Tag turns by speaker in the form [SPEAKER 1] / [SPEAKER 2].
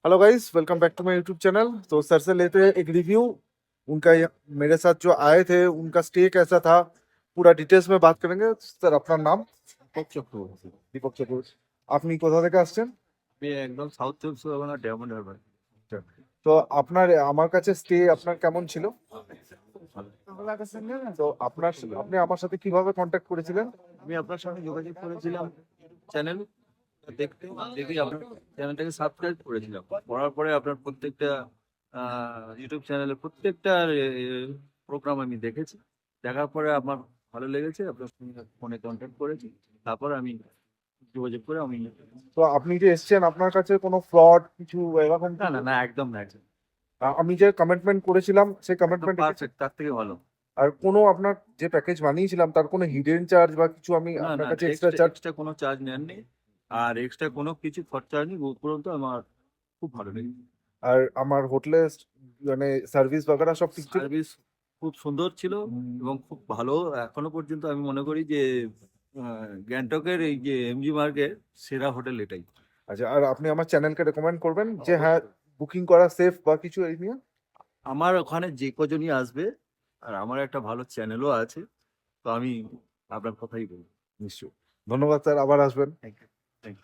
[SPEAKER 1] Hello guys, welcome back to my YouTube channel. तो sir से लेते हैं एक रिव्यू उनका। मेरे साथ जो आए थे उनका स्टे कैसा था, पूरा डिटेल्स में बात करेंगे। सर, আপনার নাম?
[SPEAKER 2] দীপক চক্রবর্তী।
[SPEAKER 1] দীপক চক্রবর্তী। আপনি কোথা থেকে আসছেন?
[SPEAKER 2] আমি একদম সাউথ চব্বিশ পরগনা ডায়মন্ড হারবার।
[SPEAKER 1] তো আপনার আমার কাছে স্টে আপনার কেমন ছিল?
[SPEAKER 2] ভালো।
[SPEAKER 1] তো আপনি আমার সাথে কিভাবে কন্ট্যাক্ট করেছিলেন?
[SPEAKER 2] আমি আপনার সঙ্গে যোগাযোগ করেছিলাম চ্যানেল দেখতে, দেখে আপনার চ্যানেলটাকে সাবস্ক্রাইব করেছিলাম। করার পরে আপনার প্রত্যেকটা ইউটিউব চ্যানেলের প্রত্যেকটা প্রোগ্রাম আমি দেখেছি। দেখার পরে আমার ভালো লেগেছে, আপনার সঙ্গে ফোনে কন্ট্যাক্ট করেছি। তারপর আমি যোগাযোগ করে আমি
[SPEAKER 1] তো আপনি যে এসেছেন, আপনার কাছে কোনো ফ্রড কিছু এরকম?
[SPEAKER 2] না না না, একদম না, একদম
[SPEAKER 1] আমি যে কমিটমেন্ট করেছিলাম সেই কমিটমেন্ট
[SPEAKER 2] পারফেক্ট, তার থেকে ভালো।
[SPEAKER 1] আর কোনো আপনার যে প্যাকেজ বানিয়েছিলাম তার কোনো হিডেন চার্জ বা কিছু আমি
[SPEAKER 2] না
[SPEAKER 1] আপনার
[SPEAKER 2] না,
[SPEAKER 1] কাছে এক্সট্রা চার্জ?
[SPEAKER 2] এক্সট্রা কোনো চার্জ নেননি, আর এক্সট্রা কোনো কিছু খরচা হয়নি। উপরন্তু আমার খুব ভালো লেগেছে।
[SPEAKER 1] আর আমার হোটেলে মানে সার্ভিস বাগেরা সব ঠিক ছিল?
[SPEAKER 2] সার্ভিস খুব সুন্দর ছিল এবং খুব ভালো। এখনো পর্যন্ত আমি মনে করি যে গ্যাংটকের এই যে এমজি মার্গের সেরা হোটেল এটাই।
[SPEAKER 1] আচ্ছা, আর আপনি আমার চ্যানেলকে রেকমেন্ড করবেন যে হ্যাঁ, বুকিং করা সেফ বা কিছু এই নিয়ে?
[SPEAKER 2] আমার ওখানে যে কজনই আসবে, আর আমার একটা ভালো চ্যানেলও আছে, তো আমি আপনার কথাই বলবো।
[SPEAKER 1] নিশ্চয়ই। ধন্যবাদ স্যার, আবার আসবেন।
[SPEAKER 2] Thank you, thank you.